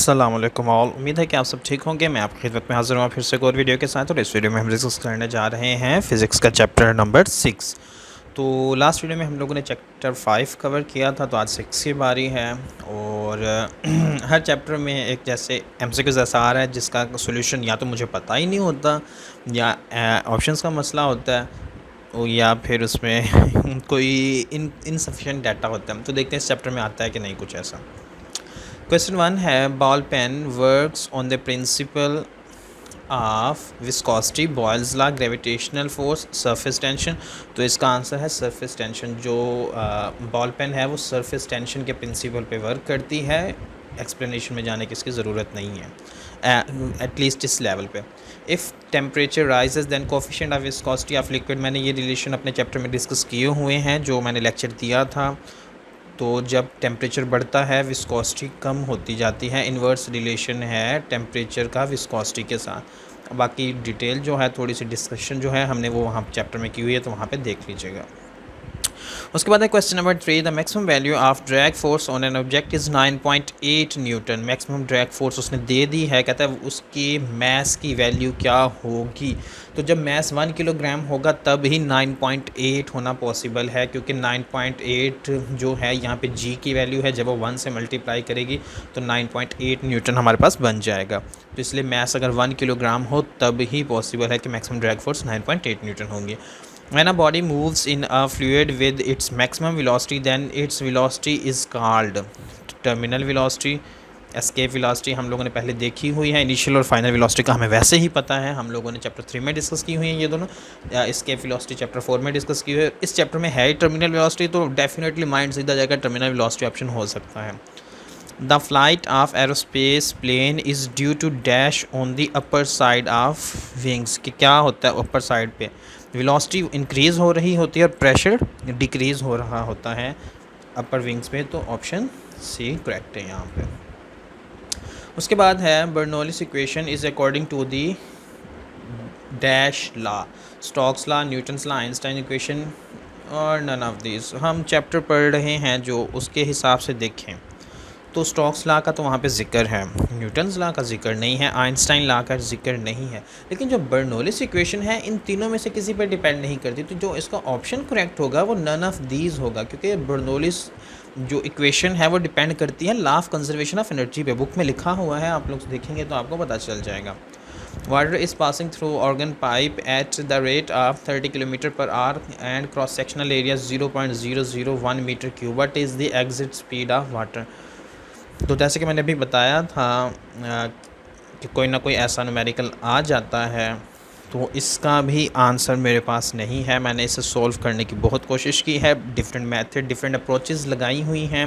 अस्सलाम वालेकुम ऑल। उम्मीद है कि आप सब ठीक होंगे। मैं आपकी खिदमत में हाज़िर हूँ फिर से एक और वीडियो के साथ। और इस वीडियो में हम डिस्कस करने जा रहे हैं फ़िज़िक्स का चैप्टर नंबर 6। तो लास्ट वीडियो में हम लोगों ने चैप्टर 5 कवर किया था, तो आज 6 की बारी है। और हर चैप्टर में एक जैसे MCQ ऐसा आ रहा है जिसका सोल्यूशन या तो मुझे पता ही नहीं होता, या ऑप्शंस का मसला होता है, या फिर उसमें कोई इनसफिशिएंट डाटा होता है। तो देखते हैं इस चैप्टर में आता है कि नहीं कुछ ऐसा। क्वेश्चन 1 है, ball pen works on the principle of viscosity, Boyle's law, gravitational force, surface tension. तो इसका आंसर है सरफेस टेंशन। जो बॉल पेन है वो सरफेस टेंशन के प्रिंसिपल पे वर्क करती है। एक्सप्लेनेशन में जाने की इसकी ज़रूरत नहीं है, एटलीस्ट इस लेवल पे। If temperature rises then coefficient of viscosity of liquid. मैंने ये रिलेशन अपने चैप्टर में डिस्कस किए हुए हैं, जो मैंने लेक्चर दिया था। तो जब टेम्परेचर बढ़ता है विस्कोसिटी कम होती जाती है। इन्वर्स रिलेशन है टेम्परेचर का विस्कोसिटी के साथ। बाकी डिटेल जो है, थोड़ी सी डिस्कशन जो है हमने वो वहाँ चैप्टर में की हुई है, तो वहाँ पे देख लीजिएगा। उसके बाद है question number 3, the maximum value of drag force on an object is 9.8 Newton. Maximum drag force उसने दे दी है, कहता है उसकी मैस की वैल्यू क्या होगी। तो जब मैस 1 किलोग्राम होगा तब ही 9.8 होना पॉसिबल है, क्योंकि 9.8 जो है यहाँ पे जी की वैल्यू है। जब वो 1 से मल्टीप्लाई करेगी तो 9.8 न्यूटन हमारे पास बन जाएगा। तो इसलिए मैस अगर 1 किलोग्राम हो तब ही पॉसिबल है कि मैक्सिमम ड्रैग फोर्स 9.8 न्यूटन होंगी। When a body moves in a fluid with its maximum velocity, then its velocity is called terminal velocity, escape velocity। हम लोगों ने पहले देखी हुई है। इनिशियल और फाइनल वेलोसिटी का हमें वैसे ही पता है, हम लोगों ने चैप्टर 3 में डिस्कस की हुई है ये दोनों। एस्केप वेलोसिटी चैप्टर 4 में डिस्कस की हुई है। इस चैप्टर में है टर्मिनल वेलोसिटी, तो डेफिनेटली माइंड सीधा जाएगा टर्मिनल वेलोसिटी ऑप्शन हो सकता है। The flight of aerospace plane is due to dash on the upper side of wings. कि क्या होता है अपर साइड पे, वेलोसिटी इंक्रीज़ हो रही होती है और प्रेशर डिक्रीज़ हो रहा होता है अपर विंग्स पे। तो ऑप्शन सी करेक्ट है यहाँ पे। उसके बाद है, Bernoulli's equation is according to the dash law, Stokes law, Newton's law, Einstein equation और नन ऑफ दिस। हम चैप्टर पढ़ रहे हैं जो उसके हिसाब से देखें तो स्टोक्स लॉ का तो वहाँ पे जिक्र है, न्यूटन्स लॉ का जिक्र नहीं है, आइंस्टाइन लॉ का जिक्र नहीं है। लेकिन जो बर्नौलीज इक्वेशन है इन तीनों में से किसी पर डिपेंड नहीं करती। तो जो इसका ऑप्शन करेक्ट होगा वो नन ऑफ दीज होगा, क्योंकि बर्नौलीज जो इक्वेशन है वो डिपेंड करती है law of conservation of energy पे। बुक में लिखा हुआ है, आप लोग देखेंगे तो आपको पता चल जाएगा। Water is passing through organ pipe at the rate of 30 kilometre per hour and cross sectional area 0.001 metre cube. What is the exit speed of water. तो जैसे कि मैंने अभी बताया था कि कोई ना कोई ऐसा न्यूमेरिकल आ जाता है, तो इसका भी आंसर मेरे पास नहीं है। मैंने इसे सॉल्व करने की बहुत कोशिश की है, डिफरेंट मेथड डिफरेंट अप्रोचेस लगाई हुई हैं।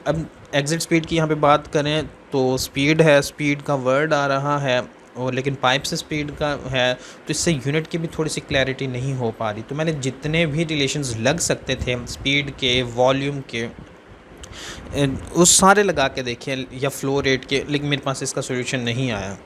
अब एग्जिट स्पीड की यहाँ पे बात करें तो स्पीड है, स्पीड का वर्ड आ रहा है, और लेकिन पाइप से स्पीड का है, तो इससे यूनिट की भी थोड़ी सी क्लैरिटी नहीं हो पा रही। तो मैंने जितने भी रिलेशंस लग सकते थे स्पीड के, वॉल्यूम के, उस सारे लगा के देखे, या फ्लो रेट के, लेकिन मेरे पास इसका सोल्यूशन नहीं आया।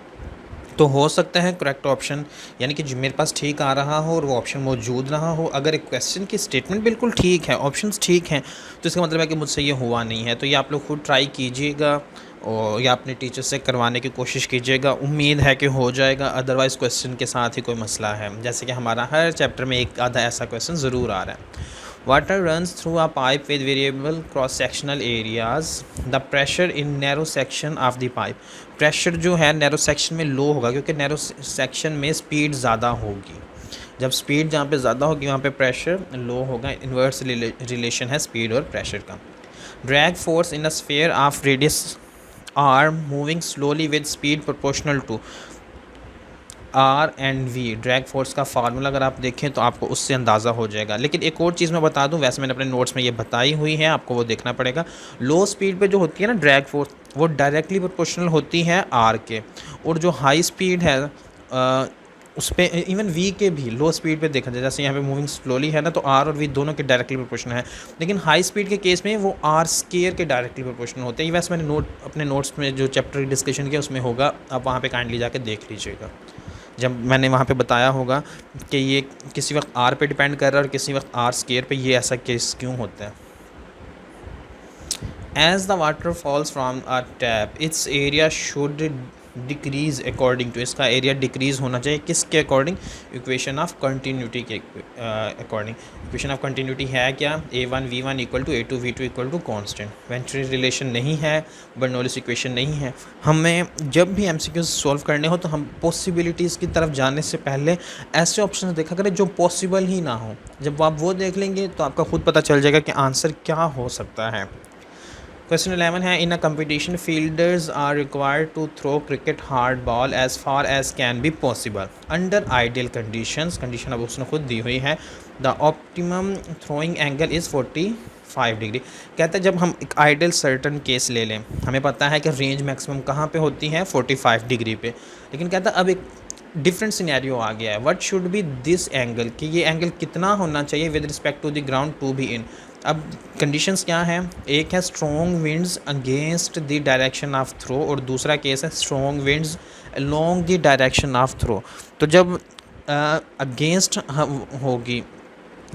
तो हो सकता है करेक्ट ऑप्शन, यानी कि जो मेरे पास ठीक आ रहा हो और वो ऑप्शन मौजूद रहा हो। अगर एक क्वेश्चन की स्टेटमेंट बिल्कुल ठीक है, ऑप्शंस ठीक हैं, तो इसका मतलब है कि मुझसे ये हुआ नहीं है। तो ये आप लोग खुद ट्राई कीजिएगा और या अपने टीचर से करवाने की कोशिश कीजिएगा। उम्मीद है कि हो जाएगा, अदरवाइज़ क्वेश्चन के साथ ही कोई मसला है। जैसे कि हमारा हर चैप्टर में एक आधा ऐसा क्वेश्चन ज़रूर आ रहा है। Water runs through a pipe with variable cross-sectional areas. The pressure in narrow section of the pipe. Pressure जो है नैरो सेक्शन में लो होगा, क्योंकि नैरो सेक्शन में स्पीड ज़्यादा होगी। जब स्पीड जहाँ पे ज़्यादा होगी वहाँ पे प्रेशर लो होगा। इन्वर्स रिलेशन है स्पीड और प्रेशर का। Drag force in a sphere of radius R moving slowly with speed proportional to R and V. Drag force का फार्मूला अगर आप देखें तो आपको उससे अंदाज़ा हो जाएगा। लेकिन एक और चीज़ मैं बता दूं, वैसे मैंने अपने नोट्स में ये बताई हुई है, आपको वो देखना पड़ेगा। लो स्पीड पे जो होती है ना ड्रैग फोर्स, वो डायरेक्टली प्रोपोर्शनल होती है आर के, और जो हाई स्पीड है उस पर इवन वी के भी लो स्पीड पे देखा जाए, जैसे यहाँ पे मूविंग स्लोली है ना, तो आर और वी दोनों के डायरेक्टली प्रोपोर्शनल है। लेकिन हाई स्पीड के केस में वो आर स्केयर के डायरेक्टली प्रोपोर्शनल होते हैं। वैसे मैंने अपने नोट्स में जो चैप्टर डिस्कशन किया उसमें होगा, आप वहाँ पर काइंडली जाके देख लीजिएगा। जब मैंने वहाँ पे बताया होगा कि ये किसी वक्त आर पे डिपेंड कर रहा है और किसी वक्त आर स्केयर पे, ये ऐसा केस क्यों होता है। As the water falls from a tap its area should decrease according to, इसका एरिया डिक्रीज़ होना चाहिए किसके अकॉर्डिंग, इक्वेशन ऑफ कंटिन्यूटी के अकॉर्डिंग। इक्वेशन ऑफ कंटिन्यूटी है क्या, A1V1 equal to A2V2 equal to constant. Venturi relation नहीं है, Bernoulli's equation नहीं है। हमें जब भी MCQs सॉल्व करने हो तो हम पॉसिबिलिटीज़ की तरफ जाने से पहले ऐसे ऑप्शन देखा करें जो पॉसिबल ही ना हो। जब आप वो देख लेंगे तो आपका खुद पता चल जाएगा कि आंसर क्या हो सकता है। क्वेश्चन 11 है, in a competition fielders are required to throw cricket hard ball as far as can be possible under ideal conditions. Condition अब उसने खुद दी हुई है। The optimum throwing angle is 45 डिग्री। कहते हैं जब हम एक आइडियल सर्टन केस ले लें, हमें पता है कि रेंज मैक्सिमम कहाँ पे होती है, 45 डिग्री पे। लेकिन कहता है अब एक डिफरेंट सिनेरियो आ गया है, what should be this angle, कि ये एंगल कितना होना चाहिए with respect to the ground to be in. अब कंडीशंस क्या हैं, एक है strong winds against the direction of throw और दूसरा केस है strong winds along the direction of throw. तो जब अगेंस्ट होगी,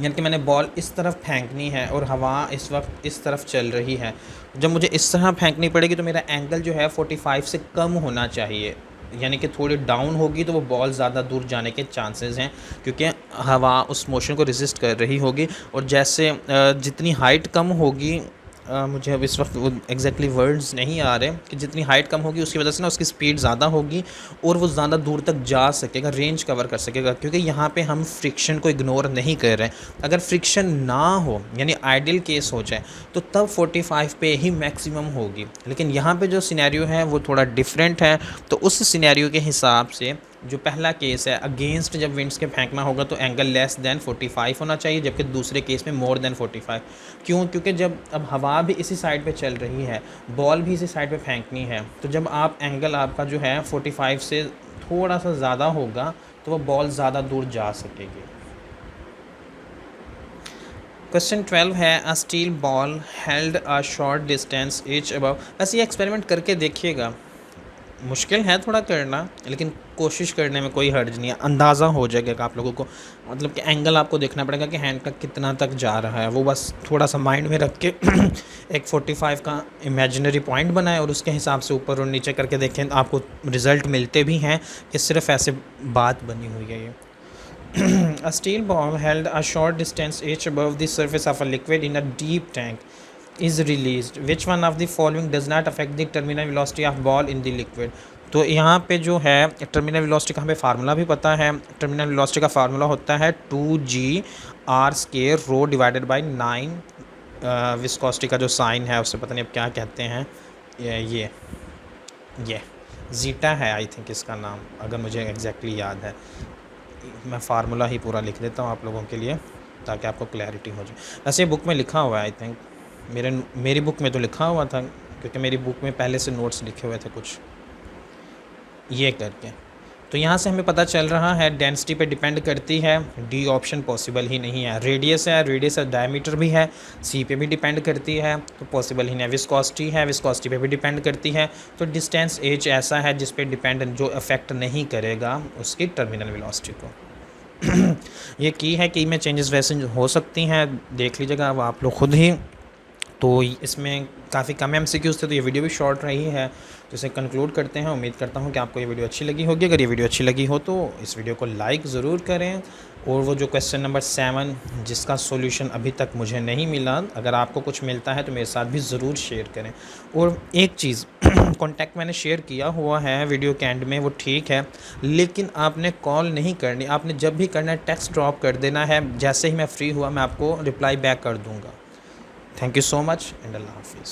यानी कि मैंने बॉल इस तरफ फेंकनी है और हवा इस वक्त इस तरफ चल रही है, जब मुझे इस तरह फेंकनी पड़ेगी तो मेरा एंगल जो है 45 से कम होना चाहिए, यानी कि थोड़ी डाउन होगी तो वो बॉल ज़्यादा दूर जाने के चांसेस हैं, क्योंकि हवा उस मोशन को रेजिस्ट कर रही होगी। और जैसे जितनी हाइट कम होगी, मुझे अब इस वक्त वो एग्जैक्टली वर्ड्स नहीं आ रहे, कि जितनी हाइट कम होगी उसकी वजह से ना उसकी स्पीड ज़्यादा होगी और वो ज़्यादा दूर तक जा सकेगा, रेंज कवर कर सकेगा, क्योंकि यहाँ पे हम फ्रिक्शन को इग्नोर नहीं कर रहे हैं। अगर फ्रिक्शन ना हो, यानी आइडियल केस हो जाए, तो तब 45 पे ही मैक्सिमम होगी। लेकिन यहाँ पे जो सिनेरियो है वो थोड़ा डिफरेंट है, तो उस सिनेरियो के हिसाब से जो पहला केस है अगेंस्ट जब विंड्स के फेंकना होगा तो एंगल लेस देन 45 होना चाहिए, जबकि दूसरे केस में मोर देन 45। क्यों, क्योंकि जब अब हवा भी इसी साइड पे चल रही है, बॉल भी इसी साइड पे फेंकनी है, तो जब आप एंगल आपका जो है 45 से थोड़ा सा ज़्यादा होगा तो वो बॉल ज़्यादा दूर जा सकेगी। क्वेश्चन 12 है, a steel ball held a short distance each above. वैसे ये एक्सपेरिमेंट करके देखिएगा, मुश्किल है थोड़ा करना, लेकिन कोशिश करने में कोई हर्ज नहीं है। अंदाज़ा हो जाएगा आप लोगों को, मतलब कि एंगल आपको देखना पड़ेगा कि हैंड का कितना तक जा रहा है, वो बस थोड़ा सा माइंड में रख के एक 45 का इमेजिनरी पॉइंट बनाए और उसके हिसाब से ऊपर और नीचे करके देखें, आपको रिज़ल्ट मिलते भी हैं कि सिर्फ ऐसे बात बनी हुई है ये। A steel ball held a short distance each above the surface of a liquid in a deep tank is released. Which one of the following does not affect the terminal velocity of ball in the liquid? तो यहाँ पे जो है terminal velocity का हमें formula भी पता है। टर्मिनल वेलोसिटी का फार्मूला होता है 2G/r² row divided by 9। Viscosity का जो साइन है उससे पता नहीं अब क्या कहते हैं, ये जीटा है आई थिंक इसका नाम, अगर मुझे एग्जैक्टली याद है। मैं फार्मूला ही पूरा लिख देता हूँ आप लोगों के लिए ताकि आपको क्लैरिटी हो जाए। वैसे बुक में लिखा हुआ है, आई थिंक मेरी बुक में तो लिखा हुआ था, क्योंकि मेरी बुक में पहले से नोट्स लिखे हुए थे कुछ ये करके। तो यहाँ से हमें पता चल रहा है डेंसिटी पे डिपेंड करती है, डी ऑप्शन पॉसिबल ही नहीं है। रेडियस है, रेडियस डायमीटर भी है, सी पे भी डिपेंड करती है तो पॉसिबल ही नहीं है। विस्कोसिटी है, विस्कोसिटी पे भी डिपेंड करती है। तो डिस्टेंस एच ऐसा है जिस पे डिपेंड, जो अफेक्ट नहीं करेगा उसकी टर्मिनल वेलोसिटी को। ये की है कि में चेंजेस वैसे हो सकती हैं, देख लीजिएगा अब आप लोग खुद ही। तो इसमें काफ़ी कम MCQs थे तो ये वीडियो भी शॉर्ट रही है, तो इसे कंक्लूड करते हैं। उम्मीद करता हूँ कि आपको ये वीडियो अच्छी लगी होगी। अगर ये वीडियो अच्छी लगी हो तो इस वीडियो को लाइक ज़रूर करें, और वो जो क्वेश्चन नंबर 7 जिसका सॉल्यूशन अभी तक मुझे नहीं मिला, अगर आपको कुछ मिलता है तो मेरे साथ भी ज़रूर शेयर करें। और एक चीज़ कॉन्टैक्ट मैंने शेयर किया हुआ है वीडियो के एंड में, वो ठीक है, लेकिन आपने कॉल नहीं करनी, आपने जब भी करना है टेक्स्ट ड्रॉप कर देना है। जैसे ही मैं फ्री हुआ मैं आपको रिप्लाई बैक कर दूँगा। Thank you so much and Allah Hafiz.